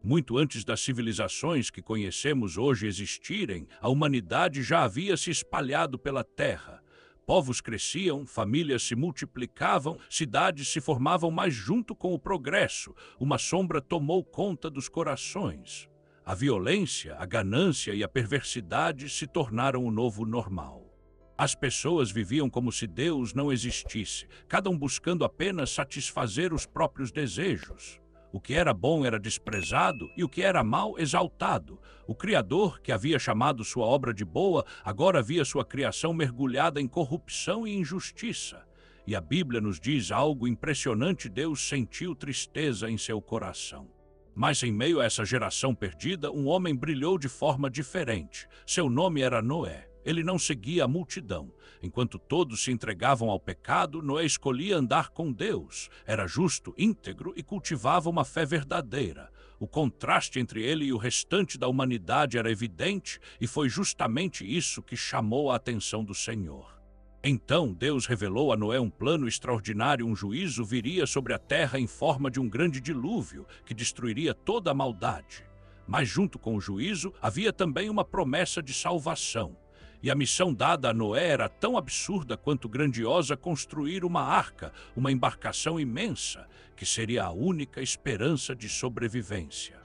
Muito antes das civilizações que conhecemos hoje existirem, a humanidade já havia se espalhado pela terra. Povos cresciam, famílias se multiplicavam, cidades se formavam, mas junto com o progresso, uma sombra tomou conta dos corações. A violência, a ganância e a perversidade se tornaram o novo normal. As pessoas viviam como se Deus não existisse, cada um buscando apenas satisfazer os próprios desejos. O que era bom era desprezado e o que era mal exaltado. O Criador, que havia chamado sua obra de boa, agora via sua criação mergulhada em corrupção e injustiça. E a Bíblia nos diz algo impressionante: Deus sentiu tristeza em seu coração. Mas em meio a essa geração perdida, um homem brilhou de forma diferente. Seu nome era Noé. Ele não seguia a multidão. Enquanto todos se entregavam ao pecado, Noé escolhia andar com Deus. Era justo, íntegro e cultivava uma fé verdadeira. O contraste entre ele e o restante da humanidade era evidente, e foi justamente isso que chamou a atenção do Senhor. Então Deus revelou a Noé um plano extraordinário. Um juízo viria sobre a terra em forma de um grande dilúvio que destruiria toda a maldade. Mas junto com o juízo havia também uma promessa de salvação. E a missão dada a Noé era tão absurda quanto grandiosa: construir uma arca, uma embarcação imensa, que seria a única esperança de sobrevivência.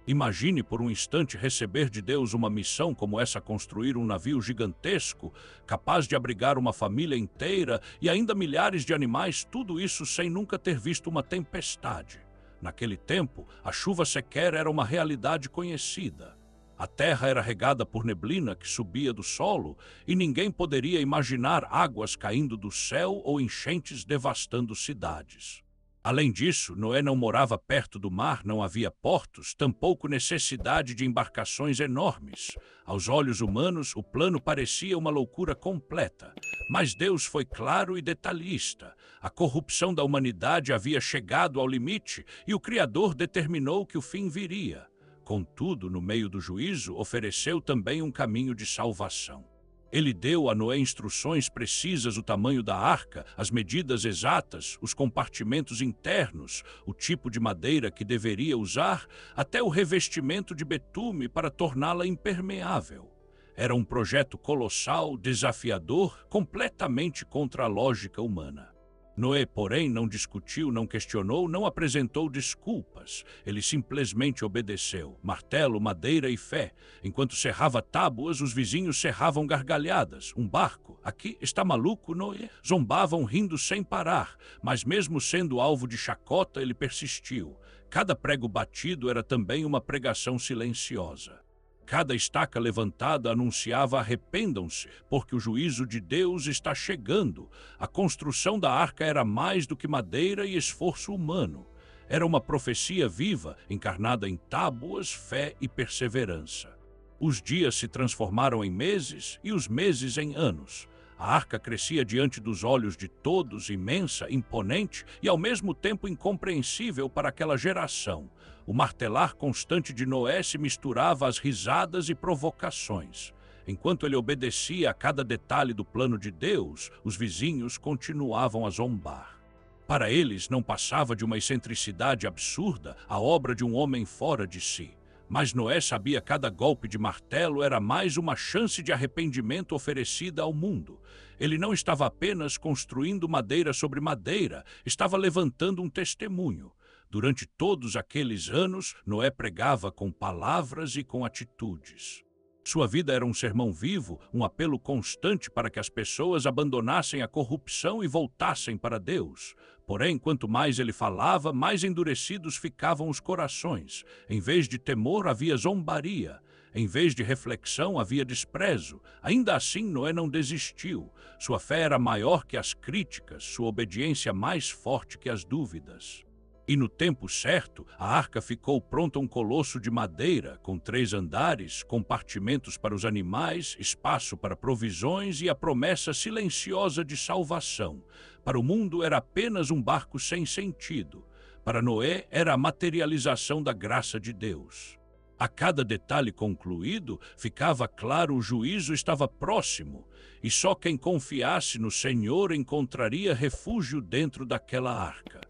Imagine por um instante receber de Deus uma missão como essa: construir um navio gigantesco, capaz de abrigar uma família inteira e ainda milhares de animais, tudo isso sem nunca ter visto uma tempestade. Naquele tempo, a chuva sequer era uma realidade conhecida. A terra era regada por neblina que subia do solo, e ninguém poderia imaginar águas caindo do céu ou enchentes devastando cidades. Além disso, Noé não morava perto do mar, não havia portos, tampouco necessidade de embarcações enormes. Aos olhos humanos, o plano parecia uma loucura completa. Mas Deus foi claro e detalhista. A corrupção da humanidade havia chegado ao limite e o Criador determinou que o fim viria. Contudo, no meio do juízo, ofereceu também um caminho de salvação. Ele deu a Noé instruções precisas: o tamanho da arca, as medidas exatas, os compartimentos internos, o tipo de madeira que deveria usar, até o revestimento de betume para torná-la impermeável. Era um projeto colossal, desafiador, completamente contra a lógica humana. Noé, porém, não discutiu, não questionou, não apresentou desculpas. Ele simplesmente obedeceu. Martelo, madeira e fé. Enquanto serrava tábuas, os vizinhos serravam gargalhadas. Um barco? Aqui está maluco, Noé? Zombavam rindo sem parar. Mas mesmo sendo alvo de chacota, ele persistiu. Cada prego batido era também uma pregação silenciosa. Cada estaca levantada anunciava: arrependam-se, porque o juízo de Deus está chegando. A construção da arca era mais do que madeira e esforço humano. Era uma profecia viva, encarnada em tábuas, fé e perseverança. Os dias se transformaram em meses e os meses em anos. A arca crescia diante dos olhos de todos, imensa, imponente e ao mesmo tempo incompreensível para aquela geração. O martelar constante de Noé se misturava às risadas e provocações. Enquanto ele obedecia a cada detalhe do plano de Deus, os vizinhos continuavam a zombar. Para eles não passava de uma excentricidade absurda, a obra de um homem fora de si. Mas Noé sabia: cada golpe de martelo era mais uma chance de arrependimento oferecida ao mundo. Ele não estava apenas construindo madeira sobre madeira, estava levantando um testemunho. Durante todos aqueles anos, Noé pregava com palavras e com atitudes. Sua vida era um sermão vivo, um apelo constante para que as pessoas abandonassem a corrupção e voltassem para Deus. Porém, quanto mais ele falava, mais endurecidos ficavam os corações. Em vez de temor, havia zombaria. Em vez de reflexão, havia desprezo. Ainda assim, Noé não desistiu. Sua fé era maior que as críticas, sua obediência mais forte que as dúvidas. E no tempo certo, a arca ficou pronta, um colosso de madeira, com 3 andares, compartimentos para os animais, espaço para provisões e a promessa silenciosa de salvação. Para o mundo era apenas um barco sem sentido. Para Noé era a materialização da graça de Deus. A cada detalhe concluído, ficava claro: o juízo estava próximo, e só quem confiasse no Senhor encontraria refúgio dentro daquela arca.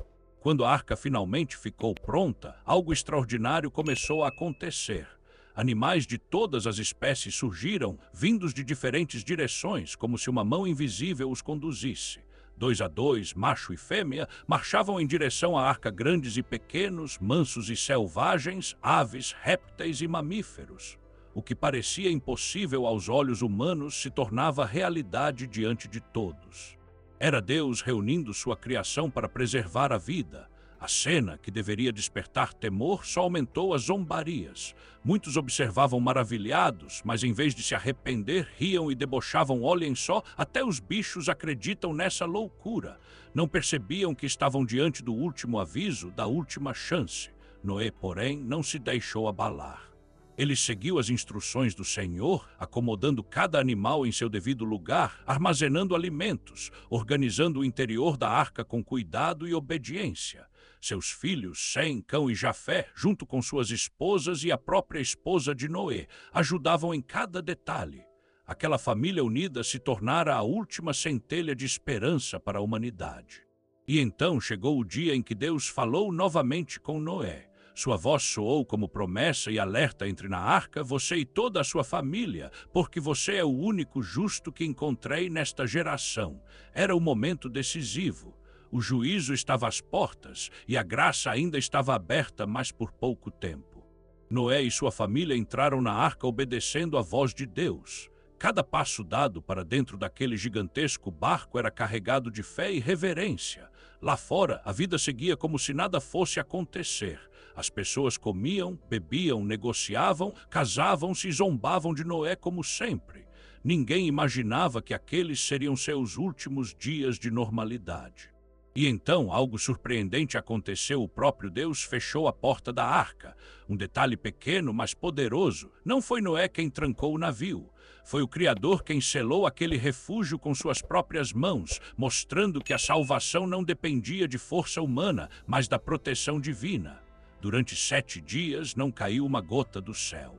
Quando a arca finalmente ficou pronta, algo extraordinário começou a acontecer. Animais de todas as espécies surgiram, vindos de diferentes direções, como se uma mão invisível os conduzisse. 2 a 2, macho e fêmea, marchavam em direção à arca grandes e pequenos, mansos e selvagens, aves, répteis e mamíferos. O que parecia impossível aos olhos humanos se tornava realidade diante de todos. Era Deus reunindo sua criação para preservar a vida. A cena, que deveria despertar temor, só aumentou as zombarias. Muitos observavam maravilhados, mas em vez de se arrepender, riam e debochavam. Olhem só, até os bichos acreditam nessa loucura. Não percebiam que estavam diante do último aviso, da última chance. Noé, porém, não se deixou abalar. Ele seguiu as instruções do Senhor, acomodando cada animal em seu devido lugar, armazenando alimentos, organizando o interior da arca com cuidado e obediência. Seus filhos, Sem, Cão e Jafé, junto com suas esposas e a própria esposa de Noé, ajudavam em cada detalhe. Aquela família unida se tornara a última centelha de esperança para a humanidade. E então chegou o dia em que Deus falou novamente com Noé. Sua voz soou como promessa e alerta: entre na arca, você e toda a sua família, porque você é o único justo que encontrei nesta geração. Era o momento decisivo. O juízo estava às portas e a graça ainda estava aberta, mas por pouco tempo. Noé e sua família entraram na arca obedecendo à voz de Deus. Cada passo dado para dentro daquele gigantesco barco era carregado de fé e reverência. Lá fora, a vida seguia como se nada fosse acontecer. As pessoas comiam, bebiam, negociavam, casavam-se e zombavam de Noé como sempre. Ninguém imaginava que aqueles seriam seus últimos dias de normalidade. E então algo surpreendente aconteceu. O próprio Deus fechou a porta da arca. Um detalhe pequeno, mas poderoso. Não foi Noé quem trancou o navio. Foi o Criador quem selou aquele refúgio com suas próprias mãos, mostrando que a salvação não dependia de força humana, mas da proteção divina. Durante 7 dias não caiu uma gota do céu.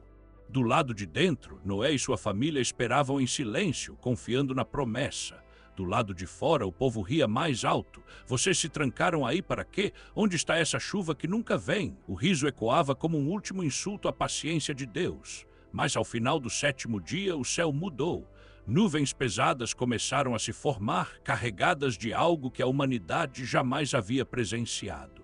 Do lado de dentro, Noé e sua família esperavam em silêncio, confiando na promessa. Do lado de fora, o povo ria mais alto. Vocês se trancaram aí para quê? Onde está essa chuva que nunca vem? O riso ecoava como um último insulto à paciência de Deus. Mas ao final do 7º dia, o céu mudou. Nuvens pesadas começaram a se formar, carregadas de algo que a humanidade jamais havia presenciado.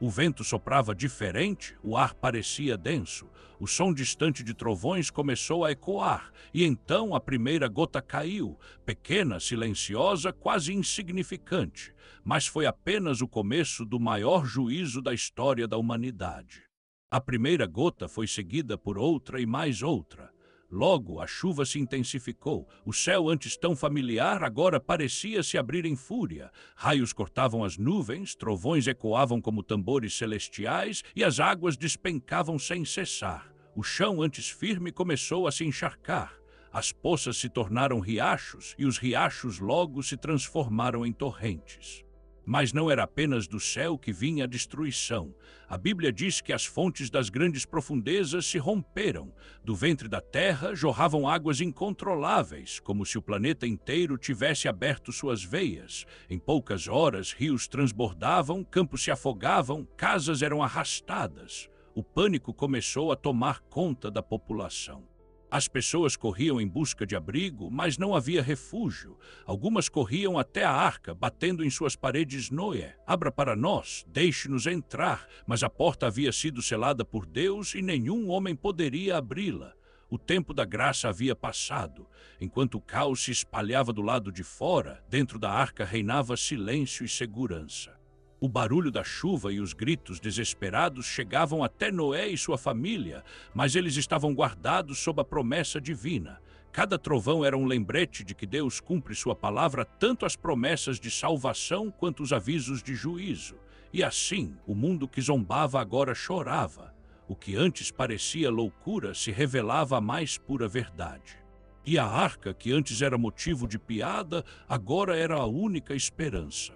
O vento soprava diferente, o ar parecia denso. O som distante de trovões começou a ecoar, e então a primeira gota caiu, pequena, silenciosa, quase insignificante. Mas foi apenas o começo do maior juízo da história da humanidade. A primeira gota foi seguida por outra e mais outra. Logo, a chuva se intensificou. O céu, antes tão familiar, agora parecia se abrir em fúria. Raios cortavam as nuvens, trovões ecoavam como tambores celestiais e as águas despencavam sem cessar. O chão, antes firme, começou a se encharcar. As poças se tornaram riachos e os riachos logo se transformaram em torrentes. Mas não era apenas do céu que vinha a destruição. A Bíblia diz que as fontes das grandes profundezas se romperam. Do ventre da terra jorravam águas incontroláveis, como se o planeta inteiro tivesse aberto suas veias. Em poucas horas, rios transbordavam, campos se afogavam, casas eram arrastadas. O pânico começou a tomar conta da população. As pessoas corriam em busca de abrigo, mas não havia refúgio. Algumas corriam até a arca, batendo em suas paredes: Noé, abra para nós, deixe-nos entrar. Mas a porta havia sido selada por Deus e nenhum homem poderia abri-la. O tempo da graça havia passado. Enquanto o caos se espalhava do lado de fora, dentro da arca reinava silêncio e segurança. O barulho da chuva e os gritos desesperados chegavam até Noé e sua família, mas eles estavam guardados sob a promessa divina. Cada trovão era um lembrete de que Deus cumpre sua palavra, tanto as promessas de salvação quanto os avisos de juízo. E assim, o mundo que zombava agora chorava. O que antes parecia loucura se revelava a mais pura verdade. E a arca, que antes era motivo de piada, agora era a única esperança.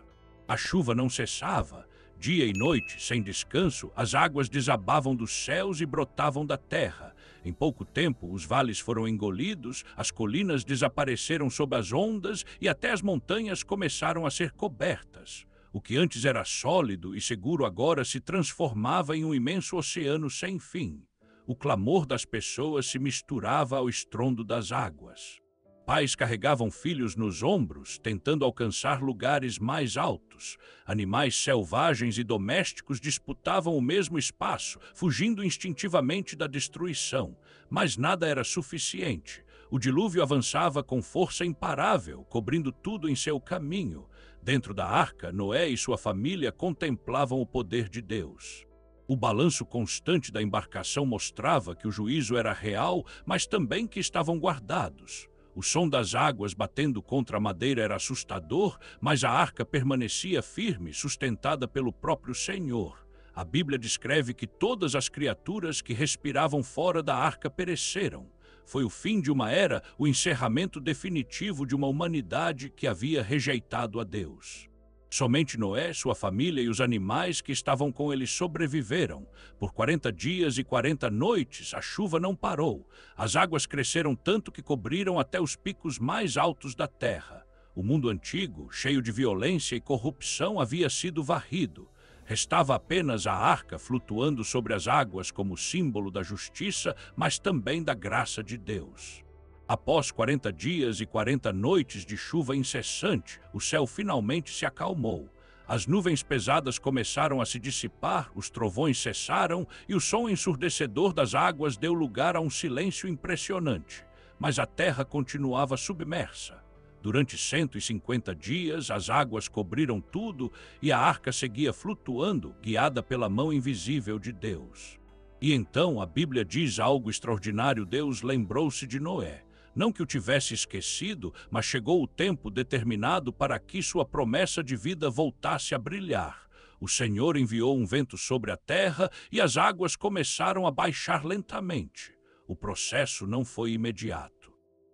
A chuva não cessava. Dia e noite, sem descanso, as águas desabavam dos céus e brotavam da terra. Em pouco tempo, os vales foram engolidos, as colinas desapareceram sob as ondas e até as montanhas começaram a ser cobertas. O que antes era sólido e seguro agora se transformava em um imenso oceano sem fim. O clamor das pessoas se misturava ao estrondo das águas. Pais carregavam filhos nos ombros, tentando alcançar lugares mais altos. Animais selvagens e domésticos disputavam o mesmo espaço, fugindo instintivamente da destruição. Mas nada era suficiente. O dilúvio avançava com força imparável, cobrindo tudo em seu caminho. Dentro da arca, Noé e sua família contemplavam o poder de Deus. O balanço constante da embarcação mostrava que o juízo era real, mas também que estavam guardados. O som das águas batendo contra a madeira era assustador, mas a arca permanecia firme, sustentada pelo próprio Senhor. A Bíblia descreve que todas as criaturas que respiravam fora da arca pereceram. Foi o fim de uma era, o encerramento definitivo de uma humanidade que havia rejeitado a Deus. Somente Noé, sua família e os animais que estavam com ele sobreviveram. Por 40 dias e 40 noites a chuva não parou. As águas cresceram tanto que cobriram até os picos mais altos da terra. O mundo antigo, cheio de violência e corrupção, havia sido varrido. Restava apenas a arca flutuando sobre as águas como símbolo da justiça, mas também da graça de Deus. Após 40 dias e 40 noites de chuva incessante, o céu finalmente se acalmou. As nuvens pesadas começaram a se dissipar, os trovões cessaram e o som ensurdecedor das águas deu lugar a um silêncio impressionante. Mas a terra continuava submersa. Durante 150 dias, as águas cobriram tudo e a arca seguia flutuando, guiada pela mão invisível de Deus. E então a Bíblia diz algo extraordinário: Deus lembrou-se de Noé. Não que o tivesse esquecido, mas chegou o tempo determinado para que sua promessa de vida voltasse a brilhar. O Senhor enviou um vento sobre a terra e as águas começaram a baixar lentamente. O processo não foi imediato.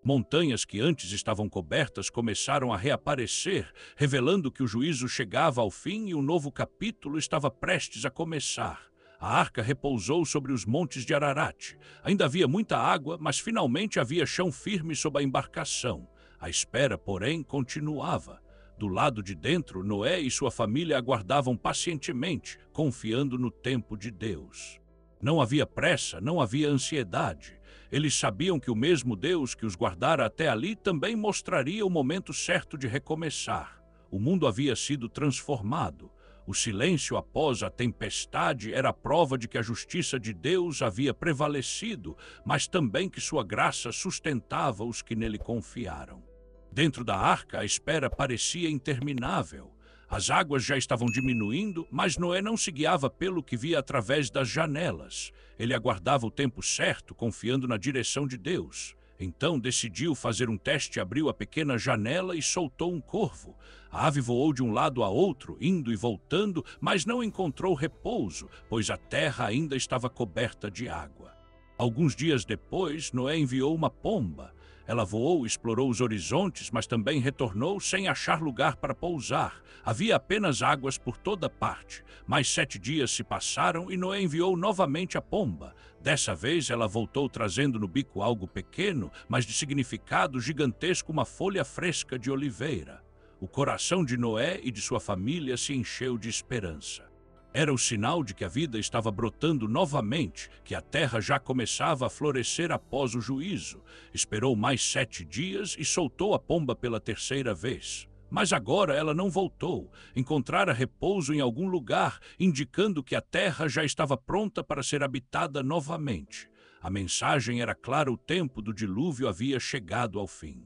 Montanhas que antes estavam cobertas começaram a reaparecer, revelando que o juízo chegava ao fim e um novo capítulo estava prestes a começar. A arca repousou sobre os montes de Ararat. Ainda havia muita água, mas finalmente havia chão firme sob a embarcação. A espera, porém, continuava. Do lado de dentro, Noé e sua família aguardavam pacientemente, confiando no tempo de Deus. Não havia pressa, não havia ansiedade. Eles sabiam que o mesmo Deus que os guardara até ali também mostraria o momento certo de recomeçar. O mundo havia sido transformado. O silêncio após a tempestade era a prova de que a justiça de Deus havia prevalecido, mas também que sua graça sustentava os que nele confiaram. Dentro da arca, a espera parecia interminável. As águas já estavam diminuindo, mas Noé não se guiava pelo que via através das janelas. Ele aguardava o tempo certo, confiando na direção de Deus. Então decidiu fazer um teste, abriu a pequena janela e soltou um corvo. A ave voou de um lado a outro, indo e voltando, mas não encontrou repouso, pois a terra ainda estava coberta de água. Alguns dias depois, Noé enviou uma pomba. Ela voou, explorou os horizontes, mas também retornou sem achar lugar para pousar. Havia apenas águas por toda parte. Mais 7 dias se passaram e Noé enviou novamente a pomba. Dessa vez ela voltou trazendo no bico algo pequeno, mas de significado gigantesco, uma folha fresca de oliveira. O coração de Noé e de sua família se encheu de esperança. Era o sinal de que a vida estava brotando novamente, que a terra já começava a florescer após o juízo. Esperou mais 7 dias e soltou a pomba pela 3ª vez. Mas agora ela não voltou. Encontrara repouso em algum lugar, indicando que a terra já estava pronta para ser habitada novamente. A mensagem era clara: o tempo do dilúvio havia chegado ao fim.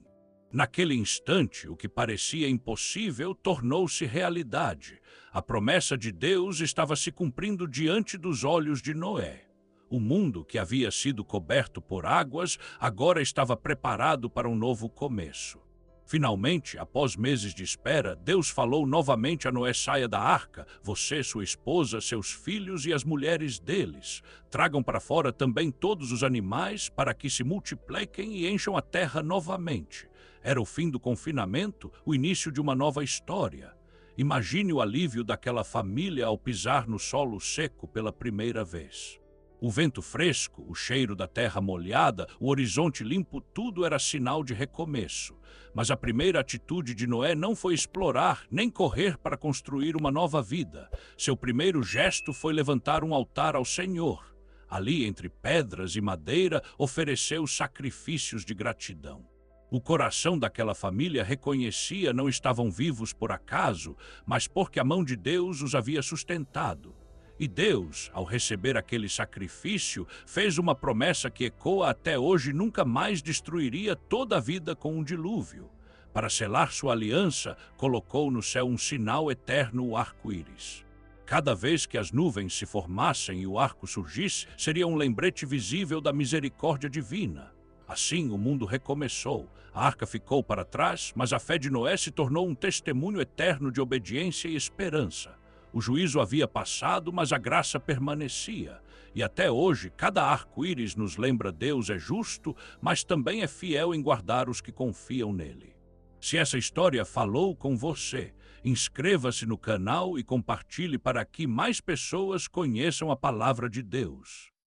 Naquele instante, o que parecia impossível tornou-se realidade. A promessa de Deus estava se cumprindo diante dos olhos de Noé. O mundo, que havia sido coberto por águas, agora estava preparado para um novo começo. Finalmente, após meses de espera, Deus falou novamente a Noé: saia da arca, você, sua esposa, seus filhos e as mulheres deles. Tragam para fora também todos os animais, para que se multipliquem e encham a terra novamente. Era o fim do confinamento, o início de uma nova história. Imagine o alívio daquela família ao pisar no solo seco pela primeira vez. O vento fresco, o cheiro da terra molhada, o horizonte limpo, tudo era sinal de recomeço. Mas a primeira atitude de Noé não foi explorar, nem correr para construir uma nova vida. Seu primeiro gesto foi levantar um altar ao Senhor. Ali, entre pedras e madeira, ofereceu sacrifícios de gratidão. O coração daquela família reconhecia não estavam vivos por acaso, mas porque a mão de Deus os havia sustentado. E Deus, ao receber aquele sacrifício, fez uma promessa que ecoa até hoje: nunca mais destruiria toda a vida com um dilúvio. Para selar sua aliança, colocou no céu um sinal eterno, o arco-íris. Cada vez que as nuvens se formassem e o arco surgisse, seria um lembrete visível da misericórdia divina. Assim o mundo recomeçou. A arca ficou para trás, mas a fé de Noé se tornou um testemunho eterno de obediência e esperança. O juízo havia passado, mas a graça permanecia. E até hoje, cada arco-íris nos lembra: Deus é justo, mas também é fiel em guardar os que confiam nele. Se essa história falou com você, inscreva-se no canal e compartilhe para que mais pessoas conheçam a palavra de Deus.